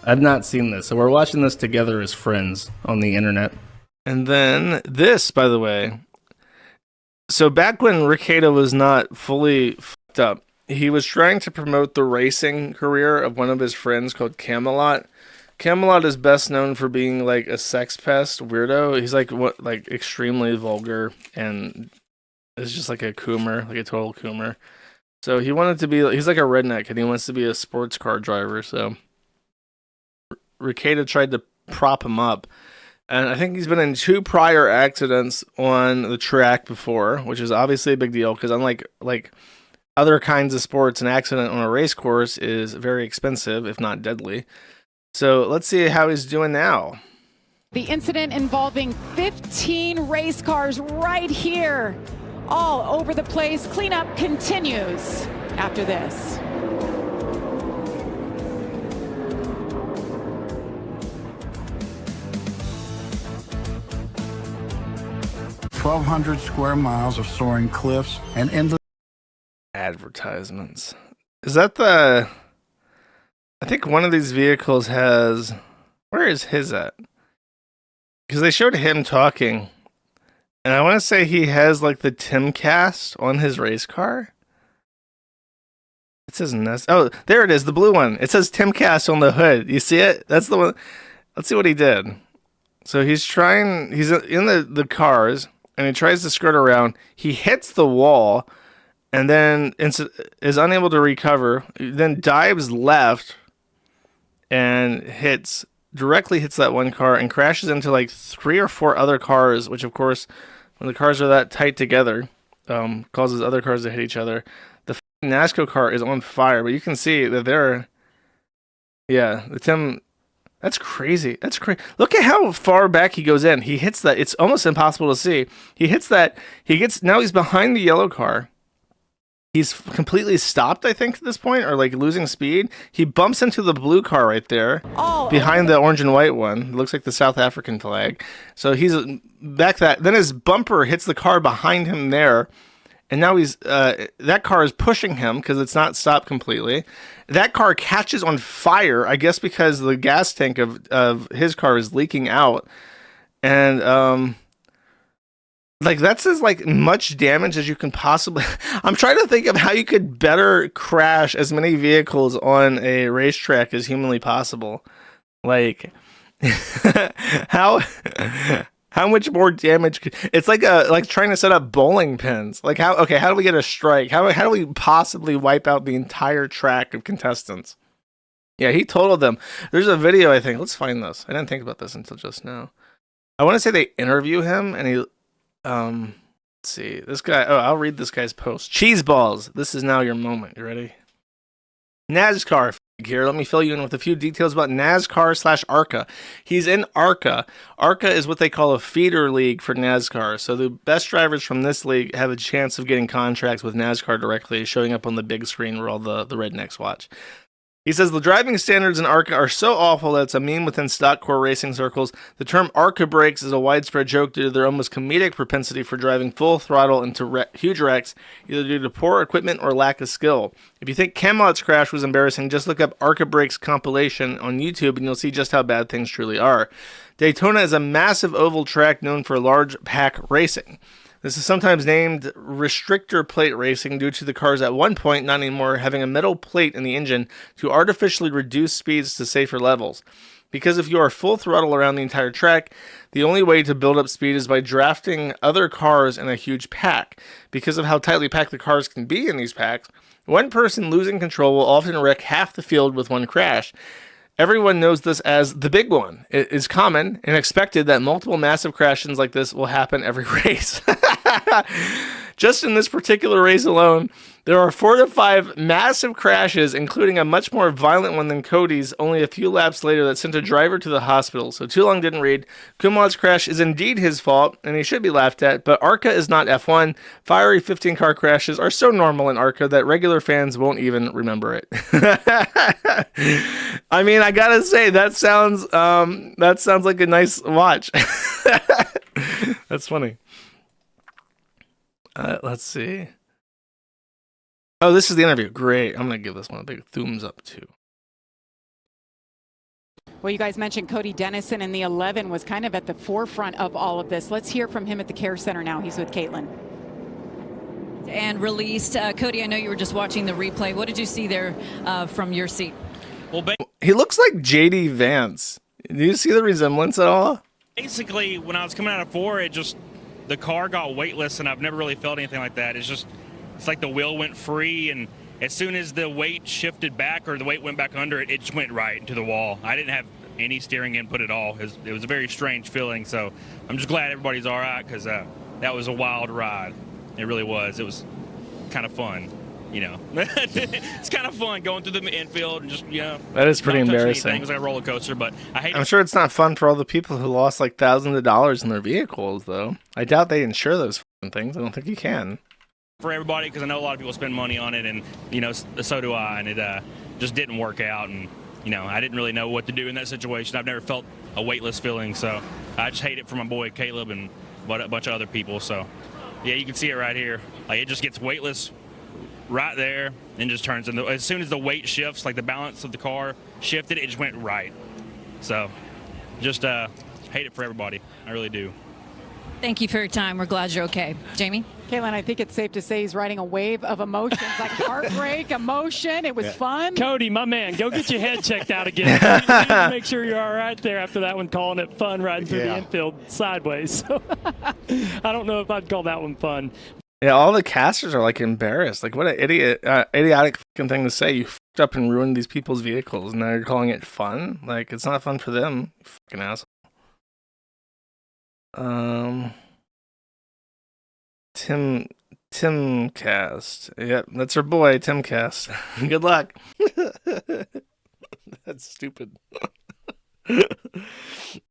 I've not seen this, so we're watching this together as friends on the internet. And then this, by the way. So back when Ricciardo was not fully fucked up, he was trying to promote the racing career of one of his friends called Coomalot. Coomalot is best known for being like a sex pest weirdo. He's like extremely vulgar and is just like a coomer, like a total coomer. So he wanted to be, he's like a redneck and he wants to be a sports car driver. So Ricciardo tried to prop him up. And I think he's been in 2 prior accidents on the track before, which is obviously a big deal because unlike other kinds of sports, an accident on a race course is very expensive, if not deadly. So let's see how he's doing now. The incident involving 15 race cars right here, all over the place. Cleanup continues after this. 1,200 square miles of soaring cliffs and endless Advertisements. Is that the... I think one of these vehicles has... Where is his at? Because they showed him talking. And I want to say he has like the Timcast on his race car. It says Nest. Oh, there it is, the blue one. It says Timcast on the hood. You see it? That's the one. Let's see what he did. So he's in the cars, and he tries to skirt around. He hits the wall, and then is unable to recover. Then dives left, and directly hits that one car, and crashes into like 3 or 4 other cars, which of course, when the cars are that tight together, causes other cars to hit each other. The NASCAR car is on fire, but you can see that that's crazy. That's crazy. Look at how far back he goes in. He hits that. It's almost impossible to see. He hits that. Now he's behind the yellow car. He's completely stopped, I think, at this point, or like losing speed. He bumps into the blue car right there, behind the orange and white one. It looks like the South African flag. So he's back then his bumper hits the car behind him there. And now that car is pushing him because it's not stopped completely. That car catches on fire, I guess because the gas tank of his car is leaking out. And, that's as much damage as you can possibly... I'm trying to think of how you could better crash as many vehicles on a racetrack as humanly possible. How... How much more damage? It's like trying to set up bowling pins. How do we get a strike? How do we possibly wipe out the entire track of contestants? Yeah, he totaled them. There's a video, I think. Let's find this. I didn't think about this until just now. I want to say they interview him, and he, let's see, this guy. Oh, I'll read this guy's post. Cheese balls. This is now your moment. You ready? NASCAR. Here, let me fill you in with a few details about NASCAR/ARCA. He's in ARCA. ARCA is what they call a feeder league for NASCAR. So the best drivers from this league have a chance of getting contracts with NASCAR directly, showing up on the big screen where all the rednecks watch. He says the driving standards in ARCA are so awful that it's a meme within stock car racing circles. The term ARCA brakes is a widespread joke due to their almost comedic propensity for driving full throttle into huge wrecks, either due to poor equipment or lack of skill. If you think Coomalot's crash was embarrassing, just look up ARCA brakes compilation on YouTube and you'll see just how bad things truly are. Daytona is a massive oval track known for large pack racing. This is sometimes named restrictor plate racing due to the cars at one point, not anymore, having a metal plate in the engine to artificially reduce speeds to safer levels. Because if you are full throttle around the entire track, the only way to build up speed is by drafting other cars in a huge pack. Because of how tightly packed the cars can be in these packs, one person losing control will often wreck half the field with one crash. Everyone knows this as the big one. It is common and expected that multiple massive crashes like this will happen every race. Just in this particular race alone, there are 4 to 5 massive crashes, including a much more violent one than Cody's only a few laps later that sent a driver to the hospital. So too long didn't read. Coomalot's crash is indeed his fault, and he should be laughed at, but ARCA is not F1. Fiery 15-car crashes are so normal in ARCA that regular fans won't even remember it. I mean, I gotta say, that sounds like a nice watch. That's funny. Let's see. Oh, this is the interview. Great. I'm going to give this one a big thumbs up, too. Well, you guys mentioned Cody Dennison, and the 11 was kind of at the forefront of all of this. Let's hear from him at the Care Center now. He's with Caitlin. And released. Cody, I know you were just watching the replay. What did you see there from your seat? Well, He looks like JD Vance. Do you see the resemblance at all? basically, when I was coming out of 4, the car got weightless, and I've never really felt anything like that. It's like the wheel went free, and as soon as the weight shifted back or the weight went back under it, it just went right into the wall. I didn't have any steering input at all. It was a very strange feeling, so I'm just glad everybody's all right, because that was a wild ride. It really was. It was kind of fun, you know. It's kind of fun going through the infield and just, you know. That is pretty not touching embarrassing. anything. It was like a roller coaster, but I hate I'm it. sure it's not fun for all the people who lost like thousands of dollars in their vehicles, though. I doubt they insure those things. I don't think you can. For everybody, because I know a lot of people spend money on it, and you know, so do I, and it just didn't work out, and you know, I didn't really know what to do in that situation. I've never felt a weightless feeling, so I just hate it for my boy Caleb and a bunch of other people. So yeah, you can see it right here. Like, it just gets weightless right there and just turns. And as soon as the weight shifts, like the balance of the car shifted, it just went right. So just hate it for everybody. I really do. Thank you for your time. We're glad you're okay. Jamie? Caitlin, I think it's safe to say he's riding a wave of emotions, like heartbreak, emotion. It was fun. Cody, my man, go get your head checked out again. You need to make sure you're all right there after that one, calling it fun riding through the infield sideways. So I don't know if I'd call that one fun. Yeah, all the casters are like embarrassed. Like, what an idiotic fucking thing to say. You fucked up and ruined these people's vehicles, and now you're calling it fun? Like, it's not fun for them, you fucking asshole. Tim Cast. Yep, that's our boy, Tim Cast. Good luck. That's stupid.